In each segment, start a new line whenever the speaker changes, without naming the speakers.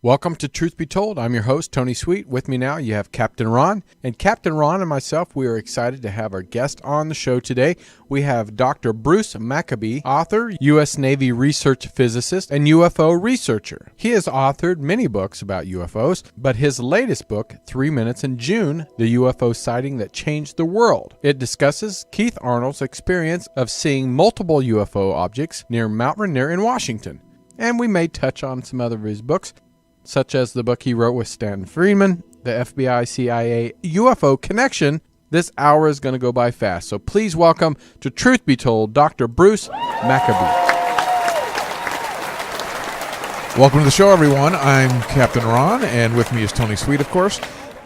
Welcome to Truth Be Told. I'm your host, Tony Sweet. With me now, you have Captain Ron. And Captain Ron and myself, we are excited to have our guest on the show today. We have Dr. Bruce Maccabee, author, U.S. Navy research physicist, and UFO researcher. He has authored many books about UFOs, but his latest book, 3 Minutes in June, the UFO sighting that changed the world. It discusses Kenneth Arnold's experience of seeing multiple UFO objects near Mount Rainier in Washington. And we may touch on some other of his books, such as the book he wrote with Stanton Friedman, the FBI-CIA UFO connection. This hour is going to go by fast, so please welcome to Truth Be Told, Dr. Bruce Maccabee.
Welcome to the show, everyone. I'm Captain Ron, and with me is Tony Sweet, of course.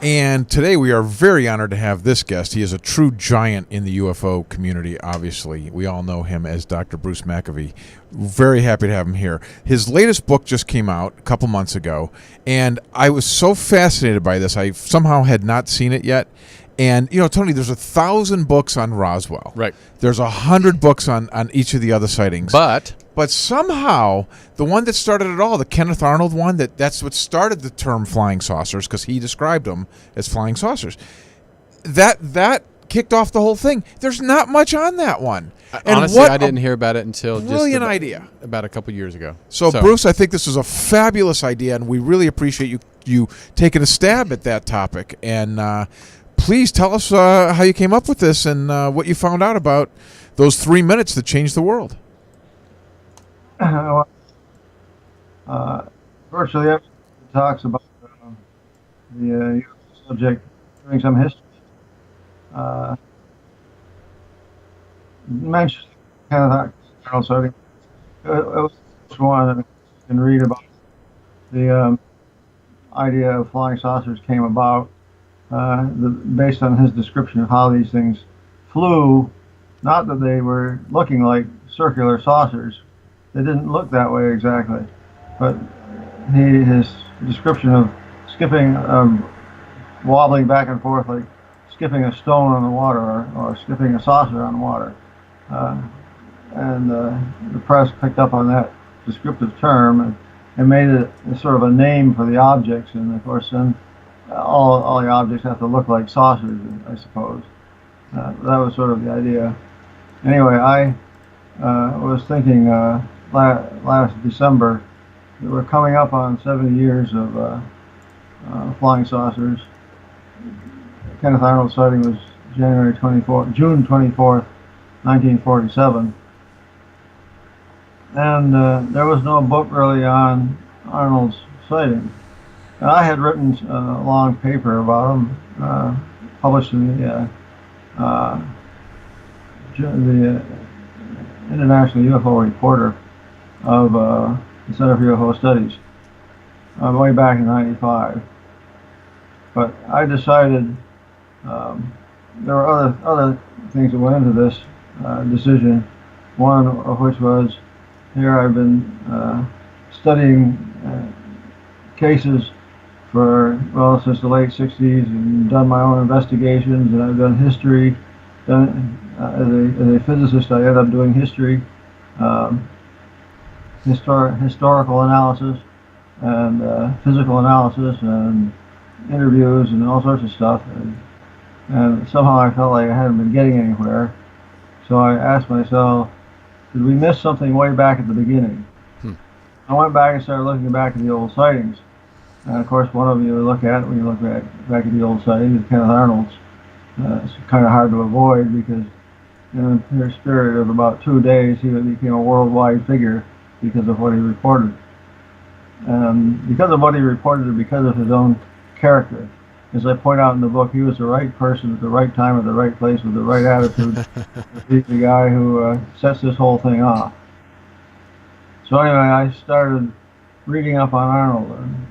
And today we are very honored to have this guest. He is a true giant in the UFO community, obviously. We all know him as Dr. Bruce Maccabee. Very happy to have him here. His latest book just came out a couple months ago, and I was so fascinated by this. I somehow had not seen it yet. And, you know, Tony, there's 1,000 books on Roswell.
Right.
There's 100 books on each of the other sightings. But somehow, the one that started it all, the Kenneth Arnold one, that's what started the term flying saucers, because he described them as flying saucers. That kicked off the whole thing. There's not much on that one.
And honestly, I didn't hear about it until about a couple years ago.
So, Bruce, I think this is a fabulous idea, and we really appreciate you taking a stab at that topic. And please tell us how you came up with this and what you found out about those 3 minutes that changed the world.
Virtually everyone talks about the subject doing some history. Mentioned Kenneth Arnold sighting. It was the first one, and you can read about the idea of flying saucers came about based on his description of how these things flew. Not that they were looking like circular saucers. They didn't look that way exactly, but his description of skipping, wobbling back and forth like skipping a stone on the water or skipping a saucer on water. And the press picked up on that descriptive term and made it sort of a name for the objects. And of course, then all the objects have to look like saucers, I suppose. That was sort of the idea. Anyway, I was thinking last December that we're coming up on 70 years of flying saucers. Kenneth Arnold sighting was June 24th, 1947. And there was no book really on Arnold's sighting. And I had written a long paper about him, published in the International UFO Reporter of the Center for UFO Studies way back in '95. But I decided there were other things that went into this decision. One of which was, here I've been studying cases since the late '60s, and done my own investigations, and I've done history. As a physicist, I ended up doing history, historical analysis, and physical analysis, and interviews, and all sorts of stuff. And somehow I felt like I hadn't been getting anywhere. So I asked myself, did we miss something way back at the beginning? I went back and started looking back at the old sightings. And of course, one of you look at when you look back at the old sightings is Kenneth Arnold's. It's kind of hard to avoid because in a period of about 2 days, he became a worldwide figure because of what he reported. And because of what he reported and because of his own character. As I point out in the book, he was the right person at the right time at the right place with the right attitude. He's the guy who sets this whole thing off. So anyway, I started reading up on Arnold. And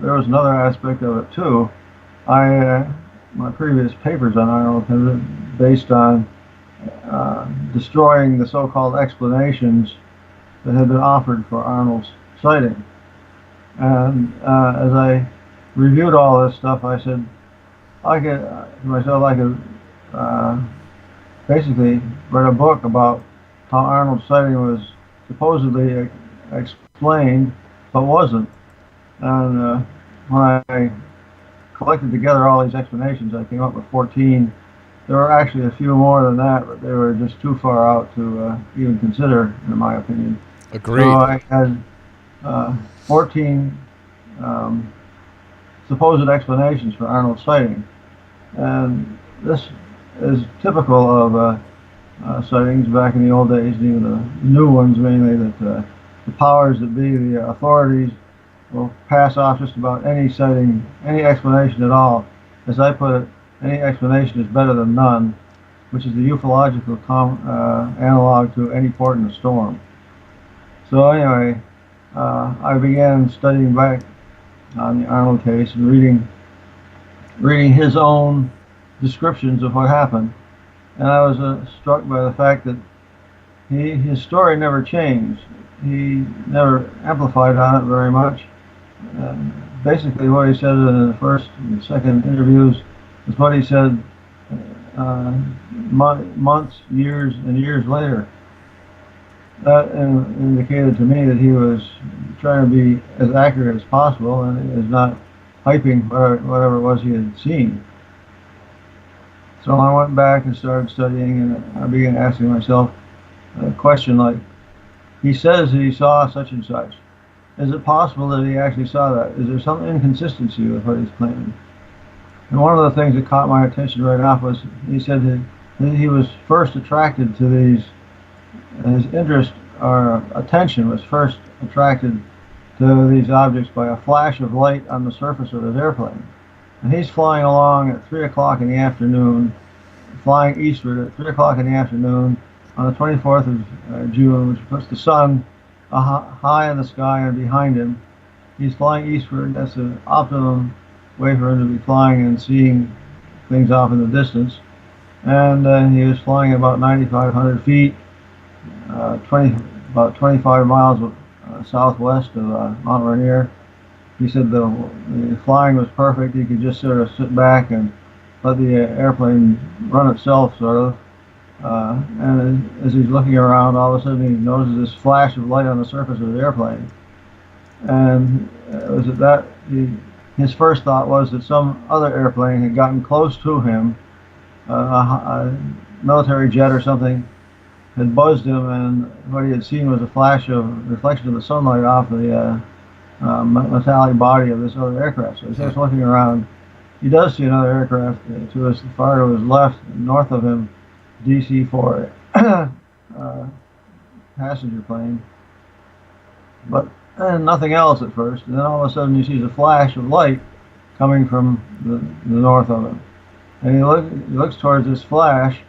there was another aspect of it too. My previous papers on Arnold have been based on destroying the so-called explanations that had been offered for Arnold's sighting. And as I reviewed all this stuff, I said, I could basically write a book about how Arnold's sighting was supposedly explained, but wasn't. And when I collected together all these explanations, I came up with 14. There were actually a few more than that, but they were just too far out to even consider, in my opinion.
Agreed.
So I had 14 supposed explanations for Arnold's sighting. And this is typical of sightings back in the old days, even the new ones mainly, that the powers that be, the authorities, will pass off just about any sighting, any explanation at all. As I put it, any explanation is better than none, which is the ufological analog to any port in a storm. So anyway, I began studying back on the Arnold case and reading his own descriptions of what happened. And I was struck by the fact that his story never changed. He never amplified on it very much. Basically, what he said in the first and second interviews is what he said months, years, and years later. That indicated to me that he was trying to be as accurate as possible and is not hyping whatever it was he had seen. So I went back and started studying, and I began asking myself a question like, he says that he saw such and such. Is it possible that he actually saw that? Is there some inconsistency with what he's claiming? And one of the things that caught my attention right off was he said that he was first attracted to these, his interest or attention was first attracted to these objects by a flash of light on the surface of his airplane. And he's flying along at 3 o'clock in the afternoon, flying eastward at 3 o'clock in the afternoon on the 24th of June, which puts the sun high in the sky and behind him. He's flying eastward. That's the optimum way for him to be flying and seeing things off in the distance. And he was flying about 9,500 feet, about 25 miles southwest of Mount Rainier. He said the flying was perfect. He could just sort of sit back and let the airplane run itself, sort of. And as he's looking around, all of a sudden he notices this flash of light on the surface of the airplane. And it was at that his first thought was that some other airplane had gotten close to him, a military jet or something had buzzed him, and what he had seen was a flash of reflection of the sunlight off the metallic body of this other aircraft. So he starts looking around. He does see another aircraft to his far to his left, north of him, DC-4 passenger plane, but nothing else at first. And then all of a sudden he sees a flash of light coming from the north of him, and he looks towards this flash,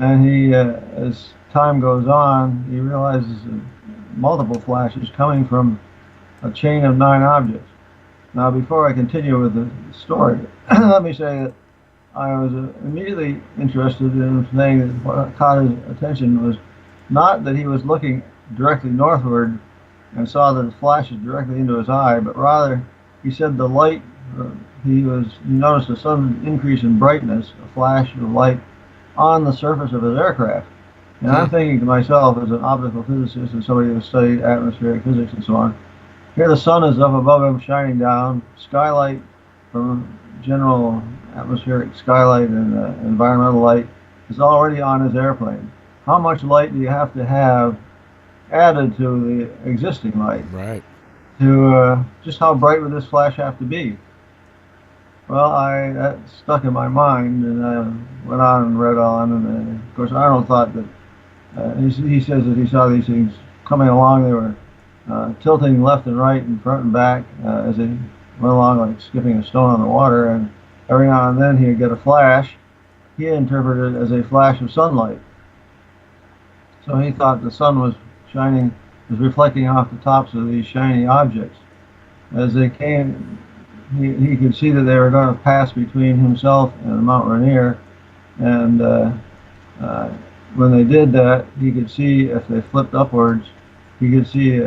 and he as time goes on, he realizes multiple flashes coming from a chain of 9 objects. Now, before I continue with the story, let me say that I was immediately interested in saying that what caught his attention was not that he was looking directly northward and saw the flashes directly into his eye, but rather he said the light, he noticed a sudden increase in brightness, a flash of light on the surface of his aircraft. And I'm thinking to myself, as an optical physicist and somebody who studied atmospheric physics and so on, here the sun is up above him, shining down, skylight from general atmospheric skylight and environmental light is already on his airplane. How much light do you have to have added to the existing light?
Right.
To just how bright would this flash have to be? Well, that stuck in my mind, and I went on and read on, and of course Arnold thought that he says that he saw these things coming along. They were tilting left and right and front and back as they went along like skipping a stone on the water, and every now and then he'd get a flash. He interpreted it as a flash of sunlight. So he thought the sun was reflecting off the tops of these shiny objects. As they came, he could see that they were going to pass between himself and Mount Rainier, and when they did that, he could see, if they flipped upwards, he could see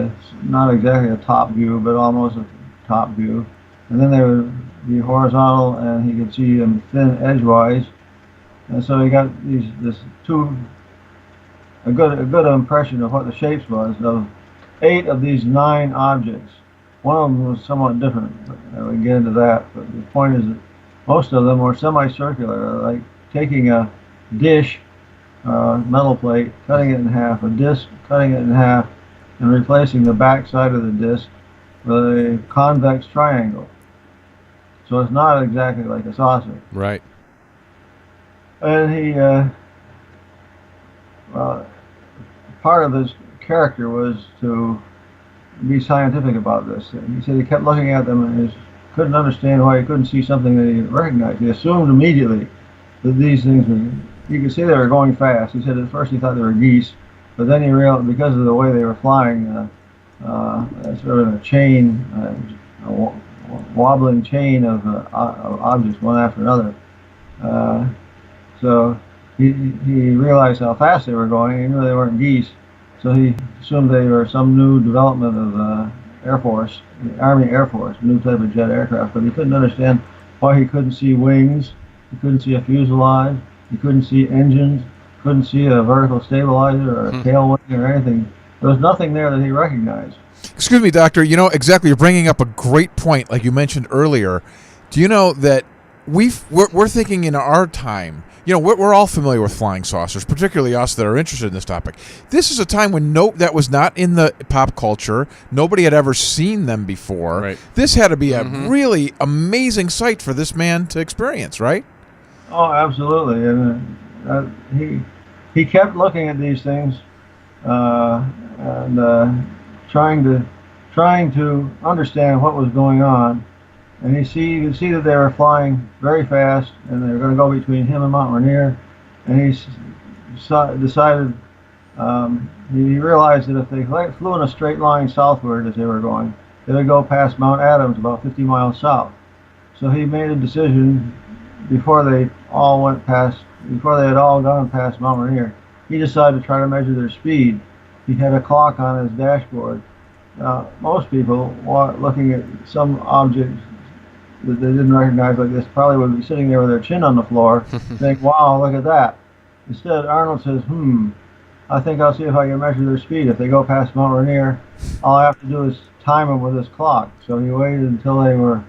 not exactly a top view, but almost a top view. And then they would be horizontal, and he could see them thin edgewise. And so he got a good impression of what the shapes was of 8 of these 9 objects. One of them was somewhat different. I would get into that, but the point is that most of them were semicircular, like taking a dish, metal plate, cutting it in half, a disc, cutting it in half, and replacing the back side of the disc with a convex triangle. So it's not exactly like a saucer.
Right.
And he, part of his character was to be scientific about this. He said he kept looking at them and he couldn't understand why he couldn't see something that he recognized. He assumed immediately that these things were, you could see they were going fast. He said at first he thought they were geese, but then he realized because of the way they were flying, sort of a chain, a wobbling chain of objects one after another. So he realized how fast they were going. He knew they weren't geese, so he assumed they were some new development of the Air Force, the Army Air Force, new type of jet aircraft. But he couldn't understand why he couldn't see wings, he couldn't see a fuselage, he couldn't see engines, couldn't see a vertical stabilizer or a tail wing or anything. There was nothing there that he recognized.
Excuse me, Doctor. You know, exactly. You're bringing up a great point, like you mentioned earlier. Do you know that we're thinking in our time, you know, we're all familiar with flying saucers, particularly us that are interested in this topic. This is a time when that was not in the pop culture. Nobody had ever seen them before.
Right.
This had to be a really amazing sight for this man to experience, right?
Oh, absolutely. And he kept looking at these things and trying to understand what was going on. And you could see that they were flying very fast, and they were going to go between him and Mount Rainier. And he decided, he realized that if they flew in a straight line southward as they were going, they would go past Mount Adams about 50 miles south. So he made a decision before they had all gone past Mount Rainier. He decided to try to measure their speed. He had a clock on his dashboard. Most people looking at some object that they didn't recognize like this probably would be sitting there with their chin on the floor, think, wow, look at that. Instead, Arnold says, I think I'll see if I can measure their speed. If they go past Mount Rainier, all I have to do is time them with this clock. So he waited until they were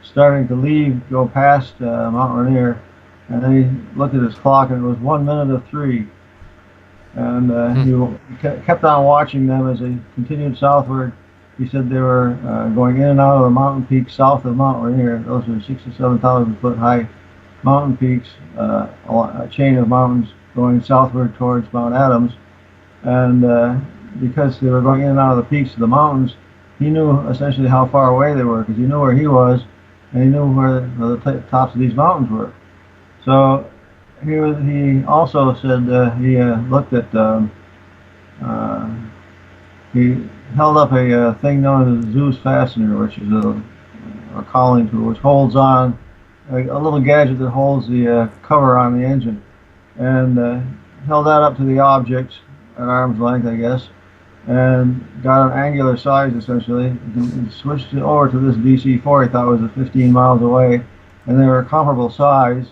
starting to go past Mount Rainier, and then he looked at his clock, and it was 1 minute of 3. And he kept on watching them as they continued southward. He said they were going in and out of the mountain peaks south of Mount Rainier. Those are 67,000 foot high mountain peaks, a chain of mountains going southward towards Mount Adams. And because they were going in and out of the peaks of the mountains, he knew essentially how far away they were because he knew where he was, and he knew where the tops of these mountains were. So he also said he looked at he held up a thing known as a Zeus fastener, which is a cowling tool, which holds on a little gadget that holds the cover on the engine, and held that up to the object at arm's length, I guess, and got an angular size essentially, and switched it over to this DC-4 he thought was at 15 miles away, and they were a comparable size.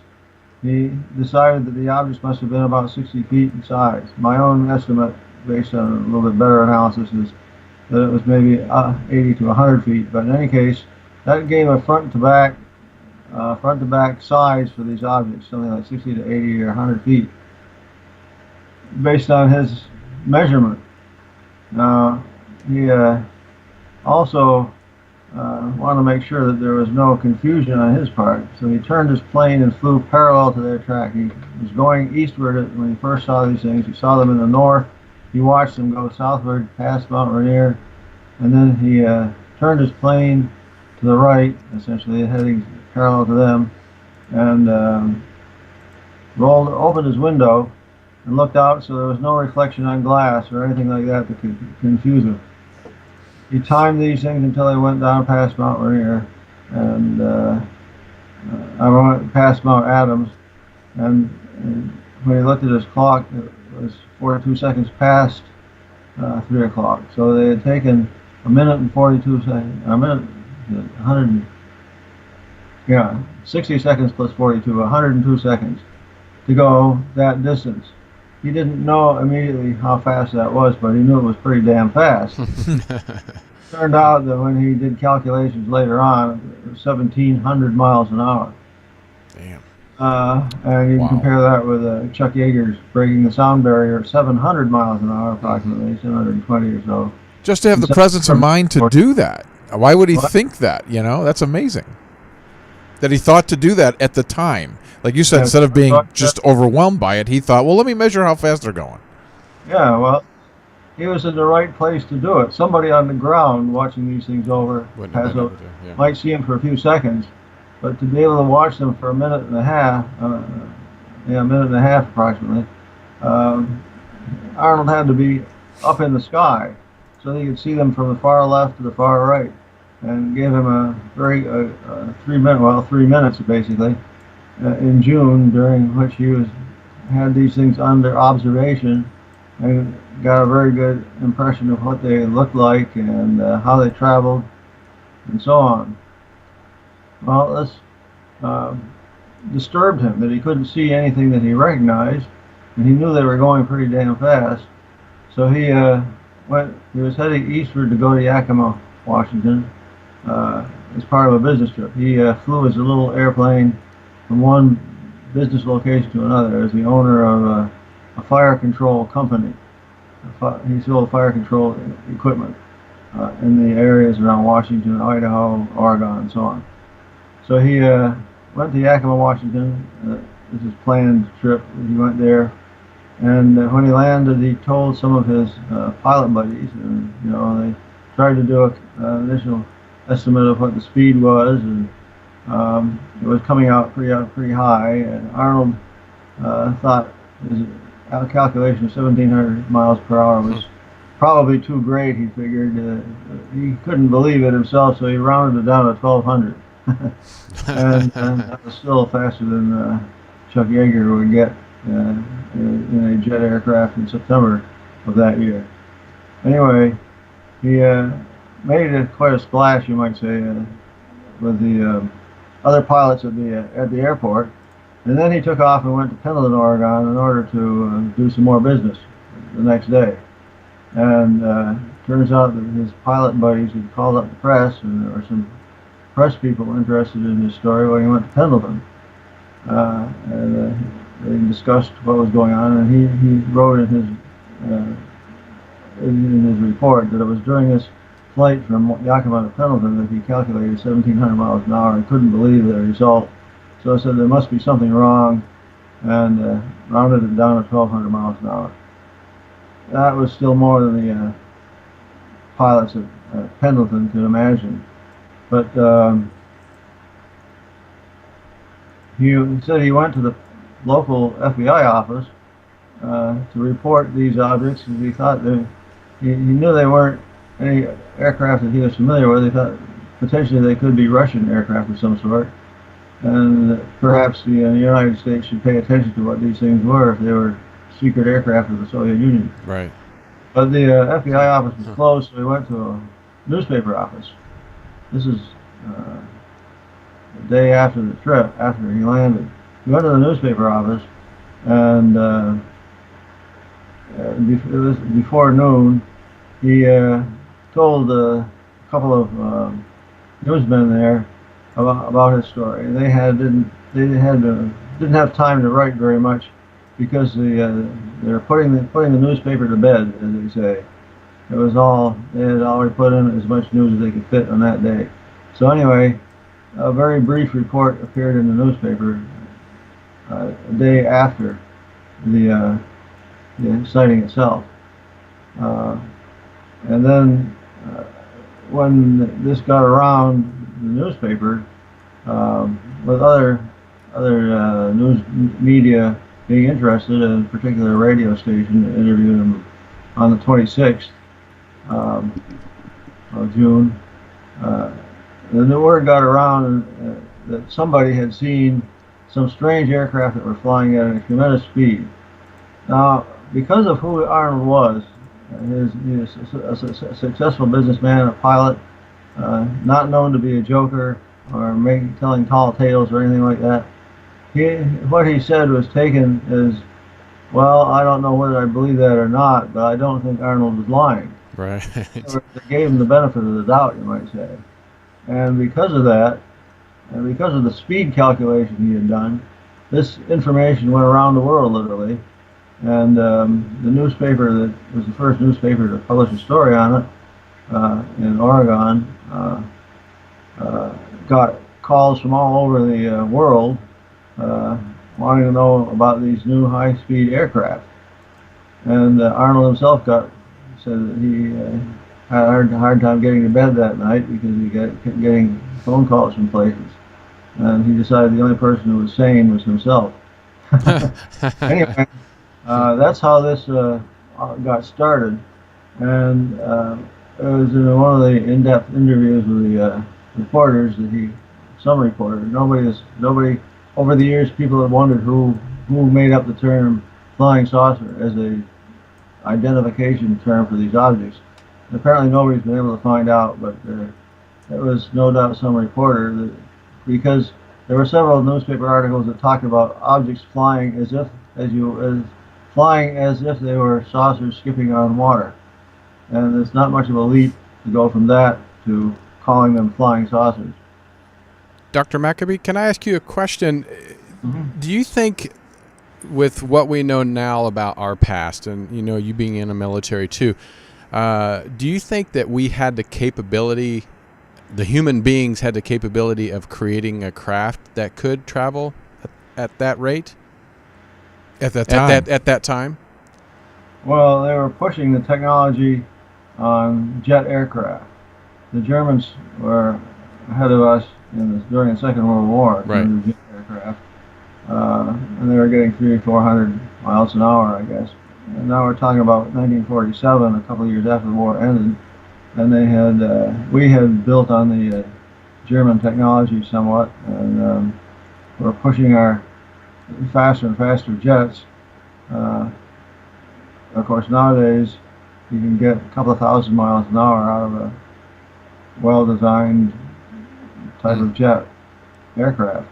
He decided that the objects must have been about 60 feet in size. My own estimate, based on a little bit better analysis, is that it was maybe 80 to 100 feet. But in any case, that gave a front to back size for these objects, something like 60 to 80 or 100 feet, based on his measurement. Now, he also wanted to make sure that there was no confusion on his part, so he turned his plane and flew parallel to their track. He was going eastward when he first saw these things. He saw them in the north. He watched them go southward past Mount Rainier, and then he turned his plane to the right, essentially heading parallel to them, and opened his window and looked out so there was no reflection on glass or anything like that that could confuse him. He timed these things until they went down past Mount Rainier, and I went past Mount Adams, and when he looked at his clock, it was 42 seconds past 3 o'clock. So they had taken a minute and 42 seconds, 60 seconds plus 42, 102 seconds to go that distance. He didn't know immediately how fast that was, but he knew it was pretty damn fast. Turned out that when he did calculations later on, it was 1,700 miles an hour.
Damn.
And you can
Wow.
compare that with Chuck Yeager's breaking the sound barrier at 700 miles an hour, approximately 720 or so.
Just to have the presence of mind to do that. Why would he think that? You know, that's amazing. That he thought to do that at the time. Like you said, instead of being just overwhelmed by it, he thought, well, let me measure how fast they're going.
Yeah, well, he was in the right place to do it. Somebody on the ground watching these things might see him for a few seconds, but to be able to watch them for a minute and a half, approximately, Arnold had to be up in the sky so that he could see them from the far left to the far right, and gave him a 3 minutes basically, in June, during which he had these things under observation and got a very good impression of what they looked like and how they traveled and so on. Well, this disturbed him, that he couldn't see anything that he recognized, and he knew they were going pretty damn fast. So he was heading eastward to go to Yakima, Washington, as part of a business trip. He flew his little airplane from one business location to another as the owner of a fire control company. He sold fire control equipment in the areas around Washington, Idaho, Oregon, and so on. So he went to Yakima, Washington. This is a planned trip. He went there, and when he landed, he told some of his pilot buddies, and they tried to do an initial estimate of what the speed was, and it was coming out pretty high. And Arnold thought his calculation of 1,700 miles per hour was probably too great. He figured he couldn't believe it himself, so he rounded it down to 1,200, and that was still faster than Chuck Yeager would get in a jet aircraft in September of that year. Anyway, he made quite a splash, you might say, with the other pilots at the airport, and then he took off and went to Pendleton, Oregon, in order to do some more business the next day. And turns out that his pilot buddies had called up the press, and there were some press people interested in his story when he went to Pendleton. And they discussed what was going on, and he wrote in his report that it was during this flight from Yakima to Pendleton that he calculated 1,700 miles an hour and couldn't believe the result. So I said there must be something wrong, and rounded it down to 1,200 miles an hour. That was still more than the pilots at Pendleton could imagine. But he said he went to the local FBI office to report these objects, and he thought he knew they weren't any aircraft that he was familiar with. He thought potentially they could be Russian aircraft of some sort, and perhaps the United States should pay attention to what these things were if they were secret aircraft of the Soviet Union.
Right.
But the FBI office was closed, so he went to a newspaper office. This is the day after the trip, after he landed. He went to the newspaper office, and it was before noon. He told a couple of newsmen there about his story. They didn't have time to write very much because they're putting the newspaper to bed, as they say. It was they had already put in as much news as they could fit on that day. So anyway, a very brief report appeared in the newspaper a day after the sighting itself. And then when this got around the newspaper, with other news media being interested, and in particular a radio station that interviewed him on the 26th of June, then the word got around that somebody had seen some strange aircraft that were flying at a tremendous speed. Now, because of who Arnold was, he was a successful businessman, a pilot, not known to be a joker or telling tall tales or anything like that. What he said was taken as, well, I don't know whether I believe that or not, but I don't think Arnold was lying.
Right.
They gave him the benefit of the doubt, you might say. And because of that, and because of the speed calculation he had done, this information went around the world literally. And the newspaper that was the first newspaper to publish a story on it in Oregon got calls from all over the world wanting to know about these new high-speed aircraft. And Arnold himself said that he had a hard time getting to bed that night because he kept getting phone calls from places. And he decided the only person who was sane was himself. Anyway, that's how this got started. And it was in one of the in-depth interviews with the reporters that some reporter, nobody, over the years people have wondered who made up the term flying saucer as a identification term for these objects. And apparently nobody's been able to find out, but there was no doubt some reporter because there were several newspaper articles that talked about objects flying as if they were saucers skipping on water. And it's not much of a leap to go from that to calling them flying saucers.
Dr. Maccabee, can I ask you a question?
Mm-hmm.
Do you think, with what we know now about our past, and you being in the military too, do you think that we had the capability, the human beings had the capability of creating a craft that could travel at that rate?
At that time?
At that time?
Well, they were pushing the technology on jet aircraft. The Germans were ahead of us during the Second World War.
Right.
In the jet aircraft. And they were getting 300 or 400 miles an hour, I guess. And now we're talking about 1947, a couple of years after the war ended. And we had built on the German technology somewhat, and we're pushing our faster and faster jets. Of course, nowadays you can get a couple of thousand miles an hour out of a well-designed type of jet aircraft.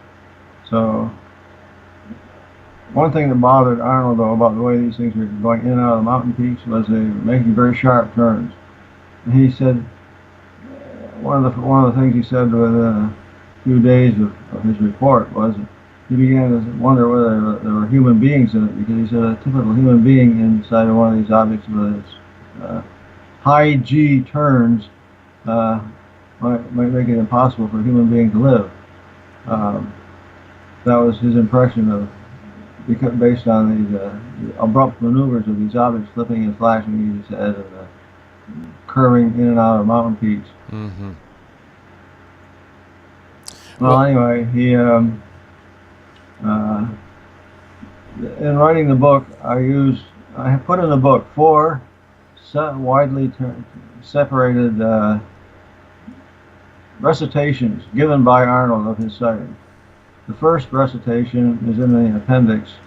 So one thing that bothered Arnold, though, about the way these things were going in and out of the mountain peaks was they were making very sharp turns. And he said one of the things he said within a few days of his report was he began to wonder whether there were human beings in it, because he said a typical human being inside of one of these objects with its high G turns might make it impossible for a human being to live. That was his impression based on these abrupt maneuvers of these objects flipping and flashing each head and curving in and out of mountain peaks.
Mm-hmm.
Well, anyway, he in writing the book, I have put in the book 4 widely separated recitations given by Arnold of his sighting. The first recitation is in the appendix,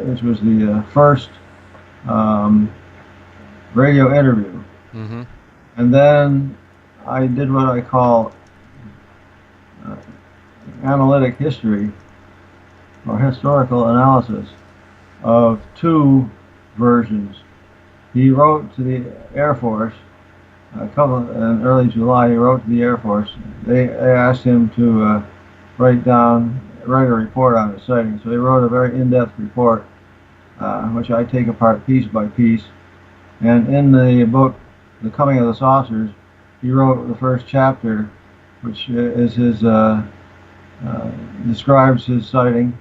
which was the first radio interview.
Mm-hmm.
And then I did what I call analytic history, or historical analysis, of 2 versions. He wrote to the Air Force in early July. He wrote to the Air Force. They asked him to write a report on his sighting. So he wrote a very in-depth report, which I take apart piece by piece. And in the book, The Coming of the Saucers, he wrote the first chapter, which is describes his sighting.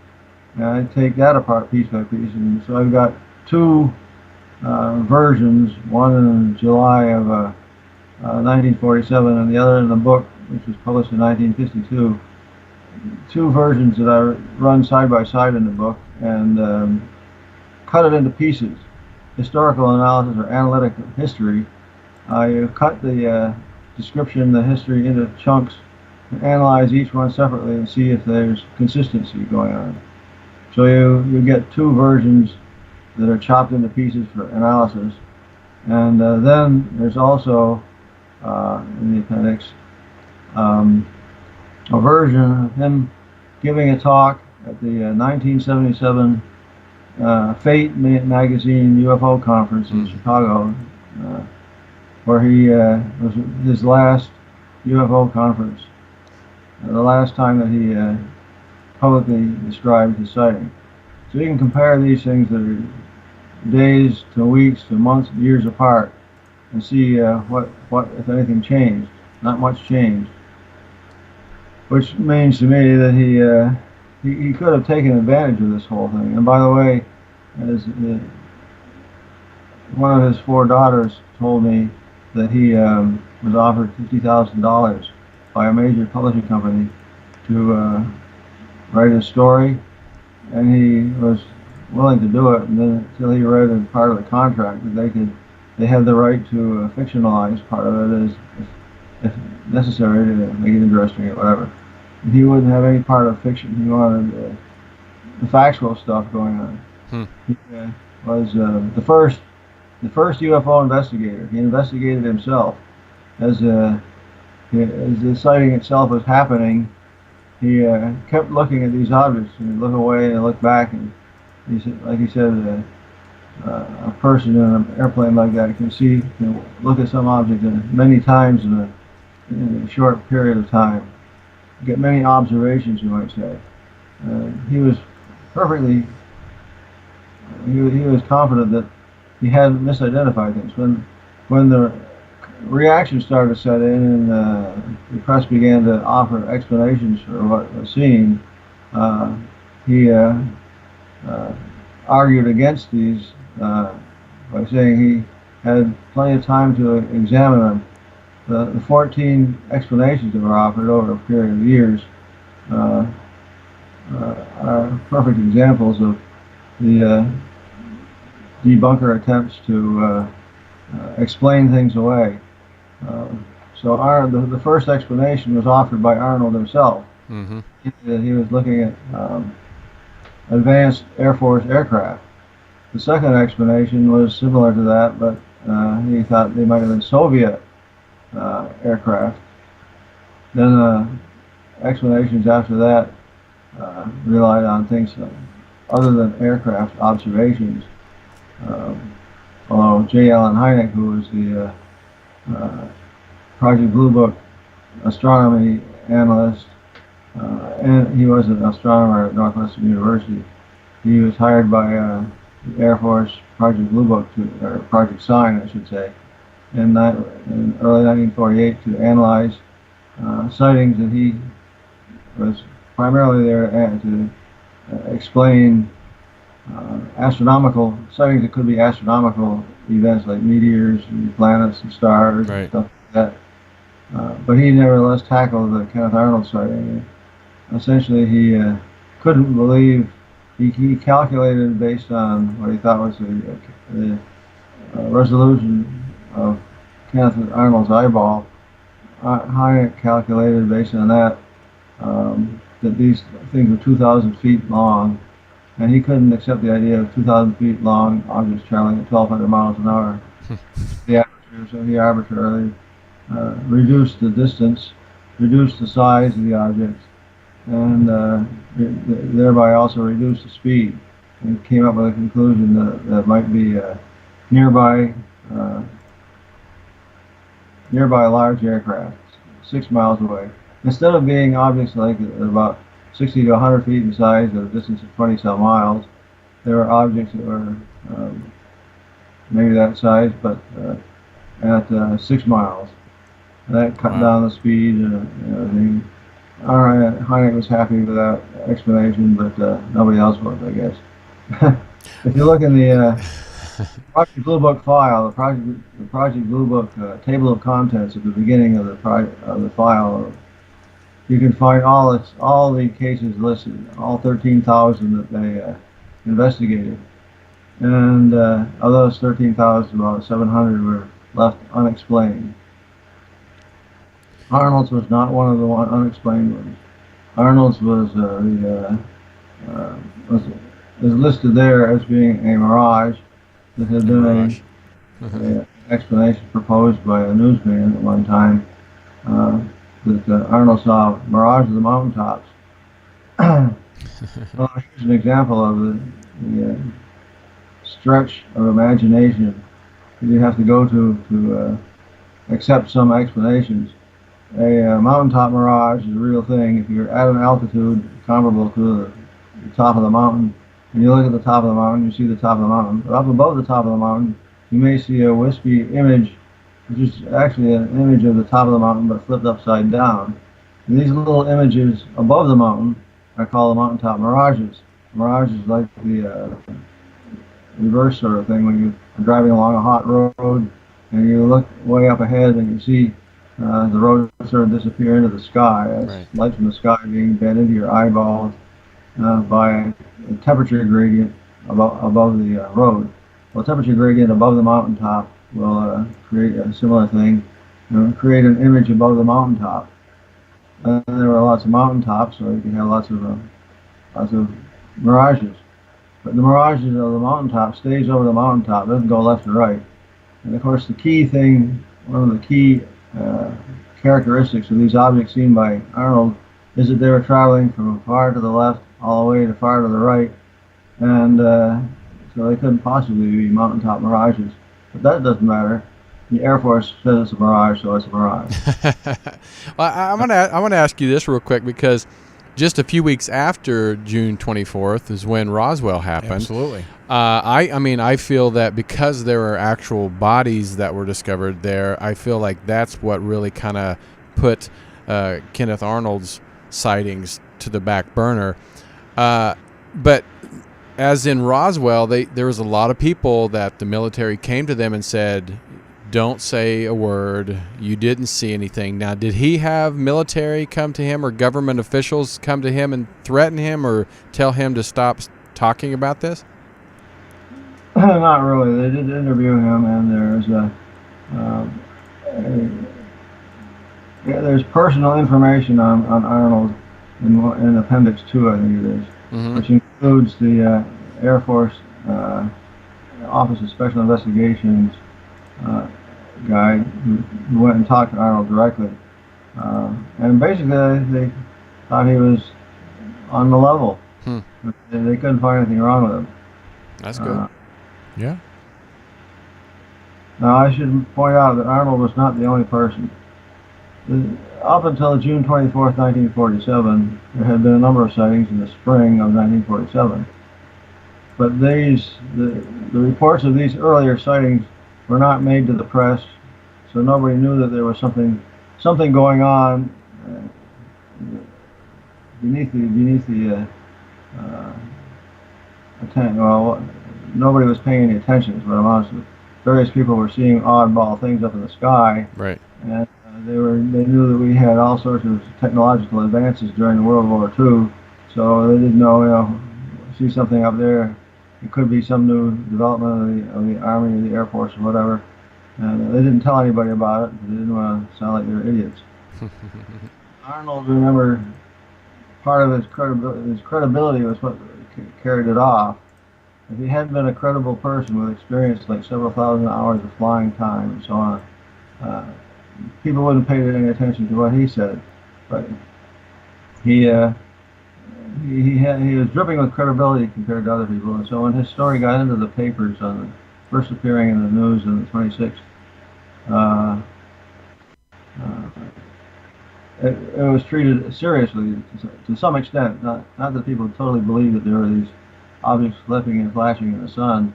And I take that apart piece by piece. And so I've got 2 versions, one in July of 1947 and the other in the book, which was published in 1952. 2 versions that I run side by side in the book and cut it into pieces. Historical analysis or analytic history. I cut the description, the history, into chunks and analyze each one separately and see if there's consistency going on. So you get 2 versions that are chopped into pieces for analysis. And then there's also, in the appendix, a version of him giving a talk at the 1977 Fate magazine UFO conference in Chicago. where he was his last UFO conference, the last time that he publicly described his sighting. So you can compare these things that are days to weeks to months, years apart, and see what if anything changed. Not much changed, which means to me that he could have taken advantage of this whole thing. And by the way, as one of his 4 daughters told me that he was offered $50,000 by a major publishing company to write a story, and he was willing to do it. And then until he read in part of the contract that they had the right to fictionalize part of it as if necessary to make it interesting or whatever. And he wouldn't have any part of fiction. He wanted the factual stuff going on. He was the first UFO investigator. He investigated himself as the sighting itself was happening. He kept looking at these objects, and he'd look away and look back, and he said, like he said, a person in an airplane like that can look at some object many times in a short period of time, get many observations, you might say. He was perfectly. He was confident that he hadn't misidentified things. When the reaction started to set in, and the press began to offer explanations for what was seen, he argued against these by saying he had plenty of time to examine them. The 14 explanations that were offered over a period of years are perfect examples of the debunker attempts to explain things away. So the first explanation was offered by Arnold himself. Mm-hmm. He was looking at advanced Air Force aircraft. The second explanation was similar to that, but he thought they might have been Soviet aircraft. Then explanations after that relied on things other than aircraft observations. Although J. Allen Hynek, who was the Project Blue Book astronomy analyst, and he was an astronomer at Northwestern University, he was hired by the Air Force Project Blue Book, or Project Sign, I should say, in early 1948 to analyze sightings that he was primarily there to explain astronomical sightings that could be astronomical events like meteors and planets and stars and stuff like that. But he nevertheless tackled the Kenneth Arnold sighting. Essentially, he couldn't believe. He calculated based on what he thought was the resolution of Kenneth Arnold's eyeball. Hynek calculated based on that that these things were 2,000 feet long, and he couldn't accept the idea of 2,000 feet long objects traveling at 1,200 miles an hour. So he arbitrarily reduced the distance, reduced the size of the objects, and thereby also reduced the speed, and came up with a conclusion that might be nearby large aircraft 6 miles away. Instead of being objects like about 60 to 100 feet in size at a distance of 20-some miles, there were objects that were maybe that size, but at 6 miles. And that cut down the speed and everything. All right, Hynek was happy with that explanation, but nobody else was, I guess. If you look in the Project Blue Book file, the Project Blue Book table of contents at the beginning of the file, you can find all the cases listed, all 13,000 that they investigated, and of those 13,000, about 700 were left unexplained. Arnold's was not one of the unexplained ones. Arnold's was listed there as being a mirage that had been an explanation proposed by a newsman at one time, that Arnold saw a mirage of the mountaintops. Well, here's an example of the stretch of imagination that you have to go to accept some explanations. A mountaintop mirage is a real thing. If you're at an altitude comparable to the top of the mountain, and you look at the top of the mountain, you see the top of the mountain. But up above the top of the mountain, you may see a wispy image, which is actually an image of the top of the mountain, but flipped upside down. And these little images above the mountain are called the mountaintop mirages. Mirage is like the reverse sort of thing when you're driving along a hot road and you look way up ahead and you see the road sort of disappear into the sky. That's light from the sky being bent into your eyeballs by a temperature gradient above the road. Well, temperature gradient above the mountaintop will create a similar thing, create an image above the mountaintop. There are lots of mountaintops, so you can have lots of mirages. But the mirages of the mountaintop stays over the mountaintop, doesn't go left or right. And of course, the key thing, one of the key characteristics of these objects seen by Arnold is that they were traveling from far to the left all the way to far to the right, and so they couldn't possibly be mountaintop mirages. But that doesn't matter. The Air Force says it's a mirage, so it's a mirage.
Well, I want to ask you this real quick, because just a few weeks after June 24th is when Roswell happened.
Absolutely.
I feel that because there are actual bodies that were discovered there, I feel like that's what really kind of put Kenneth Arnold's sightings to the back burner. But as in Roswell, there was a lot of people that the military came to them and said, don't say a word. You didn't see anything. Now, did he have military come to him or government officials come to him and threaten him or tell him to stop talking about this?
Not really. They did interview him, and there's personal information on Arnold in Appendix 2, I think it is, which includes the Air Force Office of Special Investigations guy who went and talked to Arnold directly. And basically, they thought he was on the level. They couldn't find anything wrong with him.
That's good.
Yeah.
Now, I should point out that Arnold was not the only person. Up until June 24th, 1947, there had been a number of sightings in the spring of 1947. But the reports of these earlier sightings were not made to the press, so nobody knew that there was something going on beneath the attention. Well, nobody was paying any attention, is what I'm honest with. Various people were seeing oddball things up in the sky,
right?
And they knew that we had all sorts of technological advances during World War II, so they didn't know, see something up there. It could be some new development of the Army or the Air Force or whatever. And they didn't tell anybody about it. They didn't want to sound like they were idiots. Arnold, remember, part of his credibility was what carried it off. If he hadn't been a credible person with experience like several thousand hours of flying time and so on, people wouldn't pay any attention to what he said. But he was dripping with credibility compared to other people, and so when his story got into the papers first appearing in the news on the 26th, it was treated seriously to some extent. Not that people totally believed that there were these objects flipping and flashing in the sun,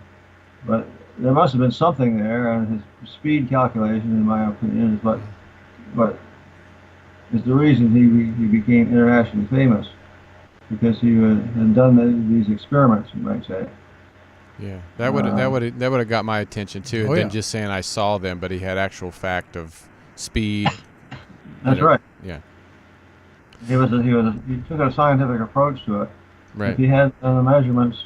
but there must have been something there, and his speed calculation, in my opinion, is what is the reason he became internationally famous. Because he had done these experiments, you might say.
Yeah, that would have got my attention too. Than just saying I saw them, but he had actual fact of speed.
That's right.
Yeah.
He took a scientific approach to it.
Right.
If he had done the measurements,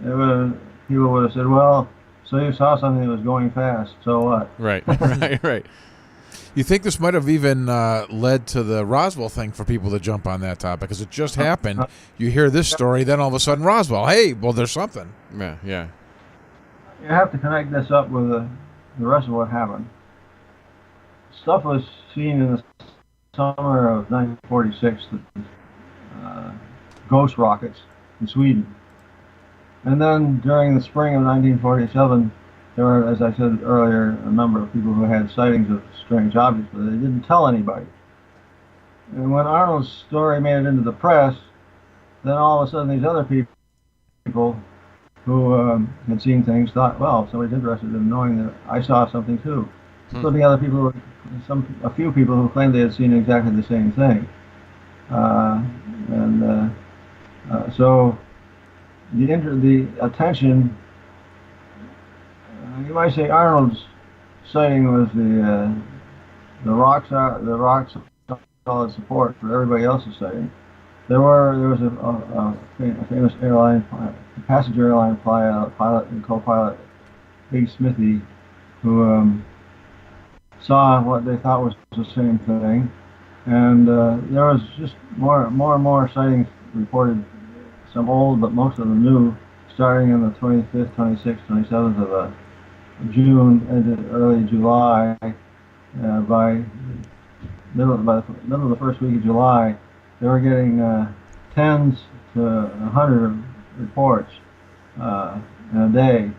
people would have said, "Well, so you saw something that was going fast. So what?"
Right. Right.
You think this might have even led to the Roswell thing for people to jump on that topic? Because it just happened. You hear this story, then all of a sudden Roswell. Hey, well, there's something.
Yeah.
You have to connect this up with the rest of what happened. Stuff was seen in the summer of 1946, ghost rockets in Sweden. And then during the spring of 1947, there were, as I said earlier, a number of people who had sightings of strange objects, but they didn't tell anybody. And when Arnold's story made it into the press, then all of a sudden these other people who had seen things thought, well, if somebody's interested in knowing that I saw something too. Including other people, a few people who claimed they had seen exactly the same thing. So the attention, you might say Arnold's sighting was the rock solid support for everybody else's sighting. There was a famous passenger airline pilot and co-pilot, Big Smithy, who saw what they thought was the same thing, and there was just more and more sightings reported, some old but most of them new, starting in the 25th, 26th, 27th of June into early July. By the middle of the first week of July, they were getting tens to 100 reports in a day,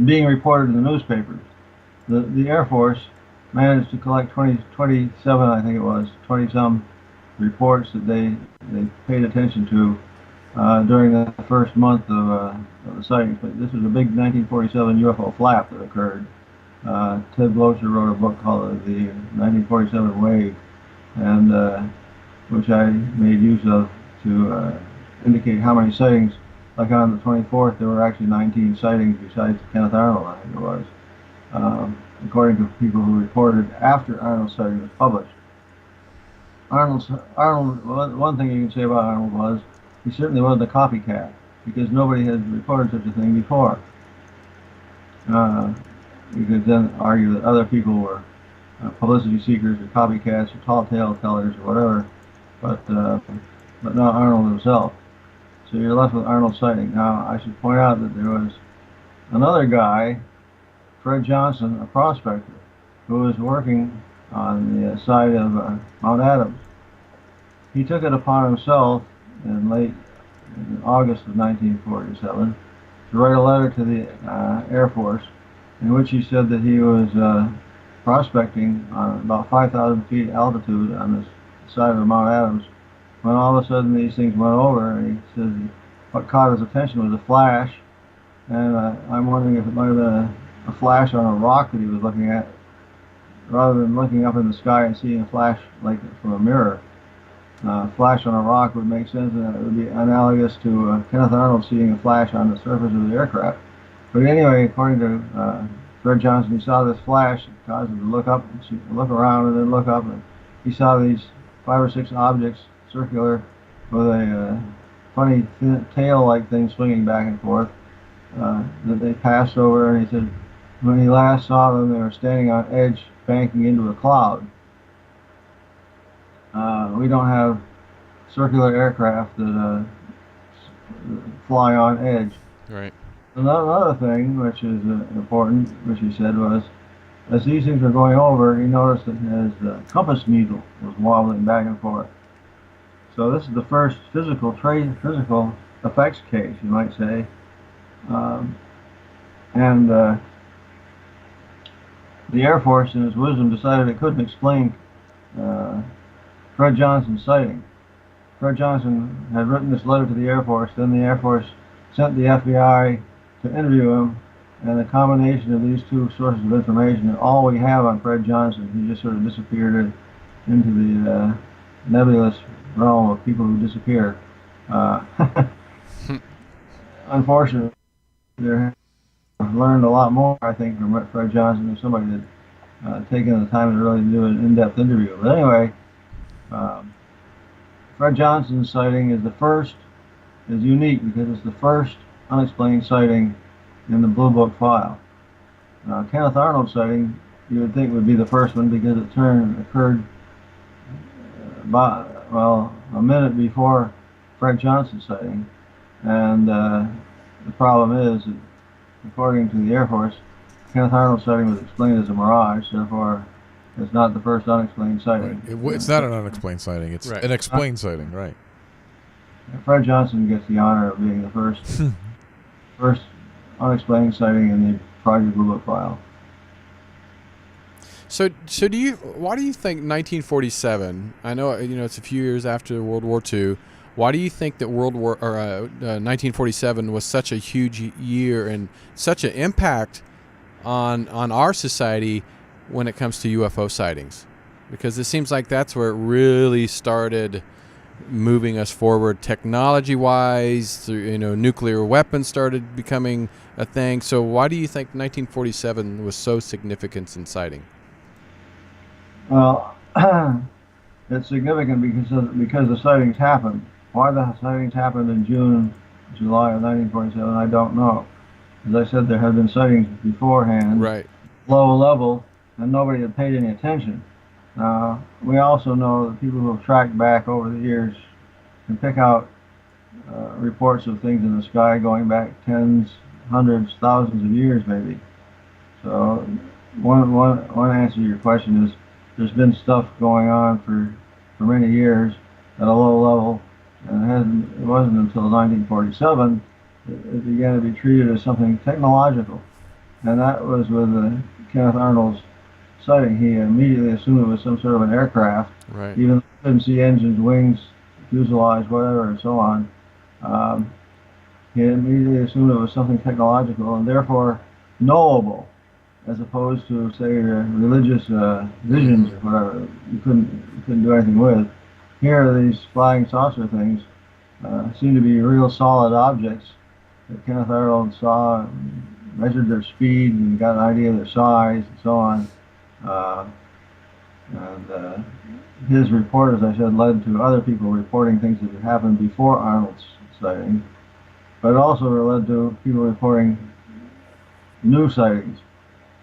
being reported in the newspapers. The Air Force managed to collect 27, I think it was, 20-some reports that they paid attention to during the first month of the sightings. But this was a big 1947 UFO flap that occurred. Ted Blocher wrote a book called The 1947 Wave, and which I made use of to indicate how many sightings. Like on the 24th, there were actually 19 sightings besides Kenneth Arnold, I think it was, according to people who reported after Arnold's sighting was published. One thing you can say about Arnold was he certainly wasn't a copycat, because nobody had reported such a thing before. You could then argue that other people were publicity seekers or copycats or tall tale tellers or whatever, but not Arnold himself. So you're left with Arnold's sighting. Now, I should point out that there was another guy, Fred Johnson, a prospector, who was working on the side of Mount Adams. He took it upon himself in August of 1947 to write a letter to the Air Force in which he said that he was prospecting on about 5,000 feet altitude on the side of Mount Adams, when all of a sudden these things went over, and he says what caught his attention was a flash, and I'm wondering if it might have been a flash on a rock that he was looking at, rather than looking up in the sky and seeing a flash like from a mirror. Flash on a rock would make sense, and it would be analogous to Kenneth Arnold seeing a flash on the surface of the aircraft. But anyway, according to Fred Johnson, he saw this flash. It caused him to look up, look around, and then look up, and he saw these 5 or 6 objects, circular, with a funny tail-like thing swinging back and forth that they passed over. And he said when he last saw them, they were standing on edge, banking into a cloud. We don't have circular aircraft that fly on edge.
Right.
Another thing, which is important, which he said was, as these things were going over, he noticed that his compass needle was wobbling back and forth. So this is the first physical effects case, you might say. And the Air Force, in its wisdom, decided it couldn't explain Fred Johnson's sighting. Fred Johnson had written this letter to the Air Force, then the Air Force sent the FBI to interview him, and the combination of these two sources of information, and all we have on Fred Johnson, he just sort of disappeared into the nebulous realm of people who disappear. Unfortunately, I've learned a lot more, I think, from Fred Johnson if somebody had taken the time to really do an in-depth interview. But anyway, Fred Johnson's sighting is unique because it's the first unexplained sighting in the Blue Book file. Kenneth Arnold's sighting, you would think, would be the first one because it occurred a minute before Fred Johnson's sighting. And the problem is that, according to the Air Force, Kenneth Arnold's sighting was explained as a mirage, therefore it's not the first unexplained sighting.
Right. It's not an unexplained sighting. It's an explained sighting, right.
Fred Johnson gets the honor of being the first unexplained sighting in the Project Blue Book file.
So why do you think 1947? I know it's a few years after World War II. Why do you think that 1947 was such a huge year and such an impact on our society when it comes to UFO sightings? Because it seems like that's where it really started moving us forward technology-wise. Nuclear weapons started becoming a thing. So why do you think 1947 was so significant in sighting?
Well, it's significant because the sightings happened. Why the sightings happened in June, July of 1947, I don't know. As I said, there had been sightings beforehand,
right,
low level, and nobody had paid any attention. We also know that people who have tracked back over the years can pick out reports of things in the sky going back tens, hundreds, thousands of years maybe. So one answer to your question is there's been stuff going on for many years at a low level, and it wasn't until 1947 it began to be treated as something technological. And that was with Kenneth Arnold's sighting. He immediately assumed it was some sort of an aircraft,
right.
even though he couldn't see engines, wings, fuselage, whatever, and so on. He immediately assumed it was something technological and therefore knowable, as opposed to, say, religious visions or whatever you couldn't do anything with. Here, these flying saucer things seem to be real solid objects that Kenneth Arnold saw, measured their speed, and got an idea of their size, and so on. His report, as I said, led to other people reporting things that had happened before Arnold's sighting, but it also led to people reporting new sightings.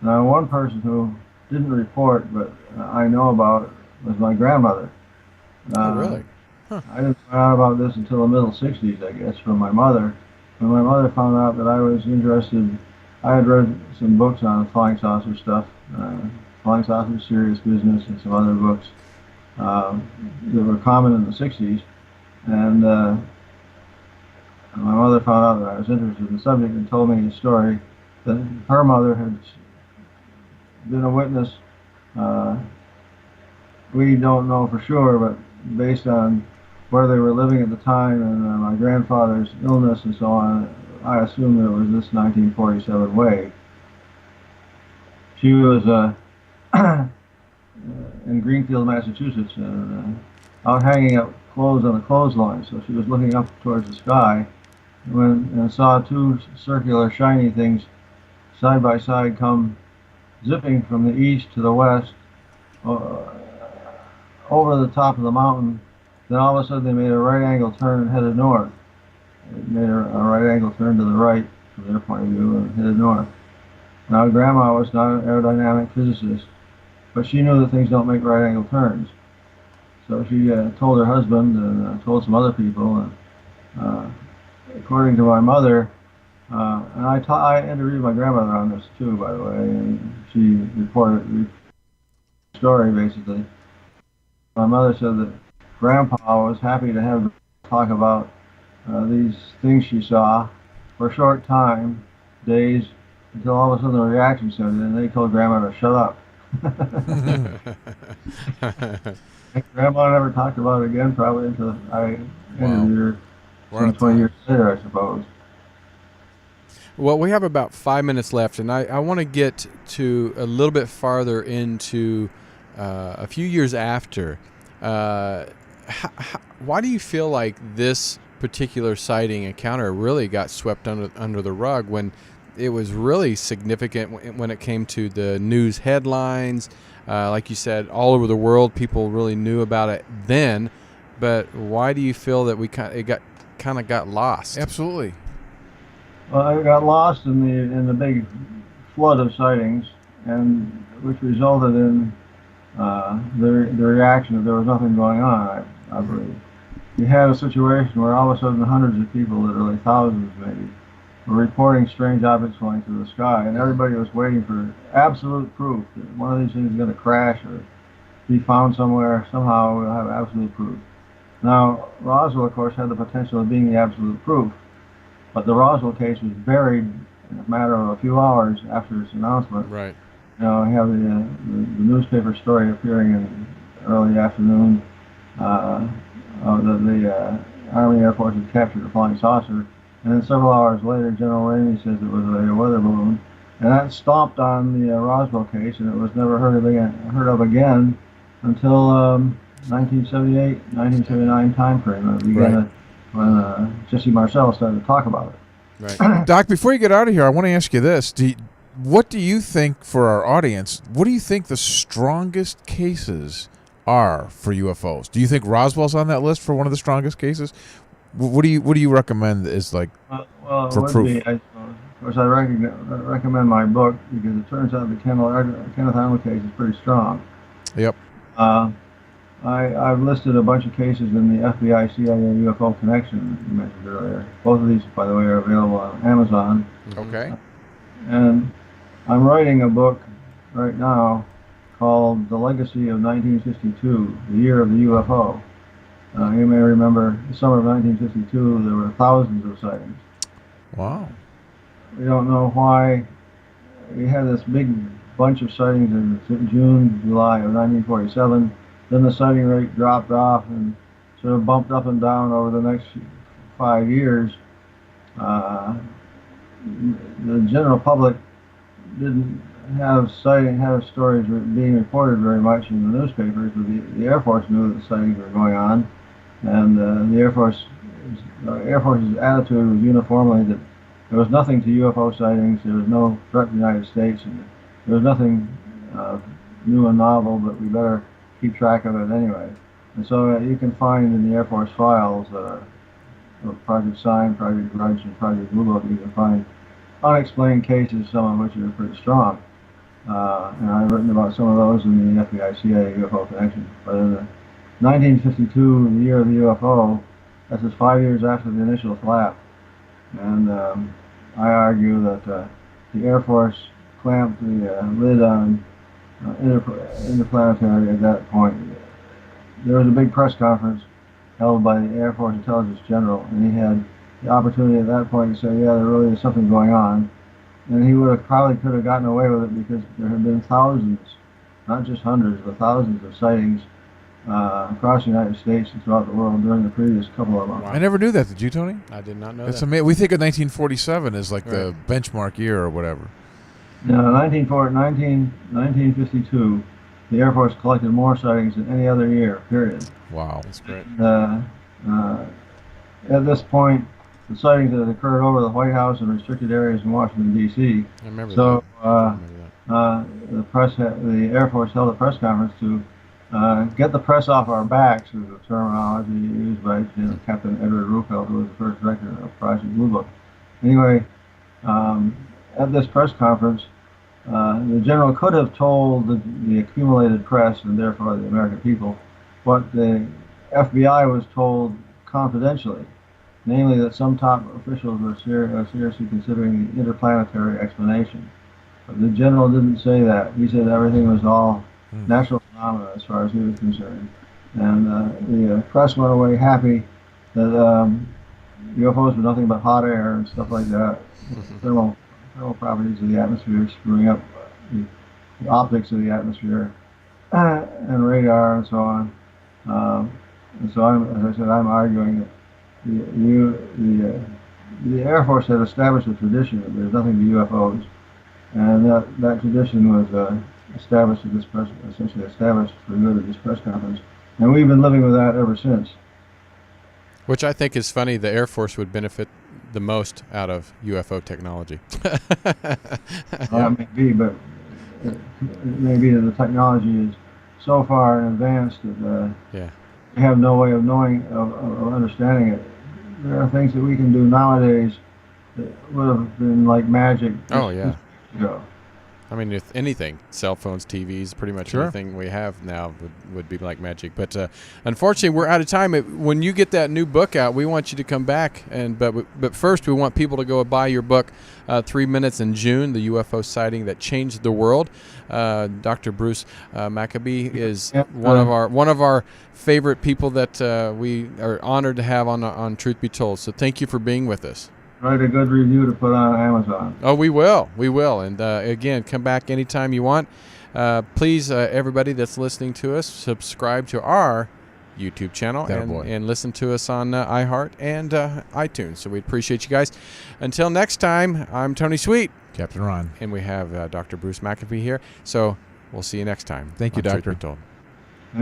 Now, one person who didn't report, but I know about, was my grandmother.
Oh, really?
Huh. I didn't find out about this until the middle 60s, I guess, from my mother. When my mother found out that I was interested, I had read some books on flying saucer stuff, Flying Saucer Serious Business, and some other books that were common in the 60s. And my mother found out that I was interested in the subject and told me a story that her mother had been a witness. We don't know for sure, but based on where they were living at the time and my grandfather's illness and so on, I assume it was this 1947 wave. She was in Greenfield, Massachusetts, and out hanging up clothes on the clothesline. So she was looking up towards the sky and saw two circular shiny things side by side come zipping from the east to the west over the top of the mountain. Then all of a sudden they made a right angle turn and headed north. It made a right angle turn to the right from their point of view and headed north. Now, Grandma was not an aerodynamic physicist, but she knew that things don't make right angle turns. So she told her husband and told some other people. And according to my mother, and I interviewed my grandmother on this too, by the way, and she reported the story basically. My mother said that Grandpa was happy to have talk about these things she saw for a short time, days, until all of a sudden the reaction started, and they told Grandma to shut up. Grandma never talked about it again, probably until I interviewed her 20 years later, I suppose.
Well, we have about 5 minutes left, and I want to get to a little bit farther into a few years after. Why do you feel like this particular sighting encounter really got swept under the rug when it was really significant when it came to the news headlines? Like you said, all over the world, people really knew about it then. But why do you feel that it kind of got lost?
Absolutely.
Well, it got lost in the big flood of sightings, and which resulted in the reaction that there was nothing going on. I believe you had a situation where all of a sudden hundreds of people, literally thousands maybe, were reporting strange objects flying through the sky, and everybody was waiting for absolute proof that one of these things is going to crash or be found somewhere. Somehow we'll have absolute proof. Now, Roswell, of course, had the potential of being the absolute proof, but the Roswell case was buried in a matter of a few hours after its announcement.
Right.
You know, have the newspaper story appearing in early afternoon. The Army Air Force had captured a flying saucer, and then several hours later, General Ramey says it was a weather balloon, and that stomped on the Roswell case, and it was never heard of again until 1978, 1979 time frame. It began when Jesse Marcel started to talk about it.
Right.
Doc, before you get out of here, I want to ask you this. What do you think, for our audience, what do you think the strongest cases are for UFOs? Do you think Roswell's on that list for one of the strongest cases? What do you recommend is like
well,
for
it would
proof?
be, of course, I recommend my book because it turns out the Kenneth Arnold case is pretty strong.
Yep.
I've listed a bunch of cases in the FBI CIA UFO connection you mentioned earlier. Both of these, by the way, are available on Amazon.
Okay.
And I'm writing a book right now called The Legacy of 1952, the year of the UFO. You may remember the summer of 1952, there were thousands of sightings.
Wow.
We don't know why. We had this big bunch of sightings in June, July of 1947. Then the sighting rate dropped off and sort of bumped up and down over the next 5 years. The general public didn't have stories being reported very much in the newspapers, but the Air Force knew that sightings were going on, and the Air Force's attitude was uniformly that there was nothing to UFO sightings, there was no threat to the United States, and there was nothing new and novel, but we better keep track of it anyway. And so you can find in the Air Force files of Project Sign, Project Grudge, and Project Blue Book, you can find unexplained cases, some of which are pretty strong. And I've written about some of those in the FBI CIA UFO connection. But in the 1952, the year of the UFO, that's just 5 years after the initial flap. And I argue that the Air Force clamped the lid on interplanetary at that point. There was a big press conference held by the Air Force Intelligence General, and he had the opportunity at that point to say, yeah, there really is something going on. And he probably could have gotten away with it because there had been thousands, not just hundreds, but thousands of sightings across the United States and throughout the world during the previous couple of months.
I never knew that. Did you, Tony?
I did not know
That's
that.
amazing. We think of 1947 as like the benchmark year or whatever.
In 1952, the Air Force collected more sightings than any other year, period.
Wow.
That's great.
At this point, the sightings had occurred over the White House and restricted areas in Washington, D.C.
I remember
So
that.
the Air Force held a press conference to get the press off our backs, is the terminology used by Captain Edward Ruppelt, who was the first director of Project Blue Book. Anyway, at this press conference, the general could have told the accumulated press, and therefore the American people, what the FBI was told confidentially, namely that some top officials were seriously considering the interplanetary explanation. But the general didn't say that. He said everything was all natural phenomena as far as he was concerned. And the press went away happy that UFOs were nothing but hot air and stuff like that. Thermal properties of the atmosphere screwing up the optics of the atmosphere and radar and so on. And so, as I said, I'm arguing that the Air Force had established a tradition that there's nothing to UFOs, and that tradition was essentially established for good at this press conference, and we've been living with that ever since.
Which I think is funny. The Air Force would benefit the most out of UFO technology.
Well, it may be, but it may be that the technology is so far advanced that we have no way of knowing, of understanding it. There are things that we can do nowadays that would have been like magic.
Oh, yeah.
Years ago.
I mean, if anything, cell phones, TVs, pretty much anything we have now would be like magic. But unfortunately, we're out of time. When you get that new book out, we want you to come back. But first, we want people to go buy your book, 3 Minutes in June, the UFO sighting that changed the world. Dr. Bruce Maccabee is one of our favorite people that we are honored to have on Truth Be Told. So thank you for being with us.
write a good review to put on Amazon.
Oh, we will. We will. And again, come back anytime you want. Please, everybody that's listening to us, subscribe to our YouTube channel and listen to us on iHeart and iTunes. So we appreciate you guys. Until next time, I'm Tony Sweet.
Captain Ron.
And we have Dr. Bruce Maccabee here. So we'll see you next time.
Thank you,
on Truth
Doctor.
Be Told.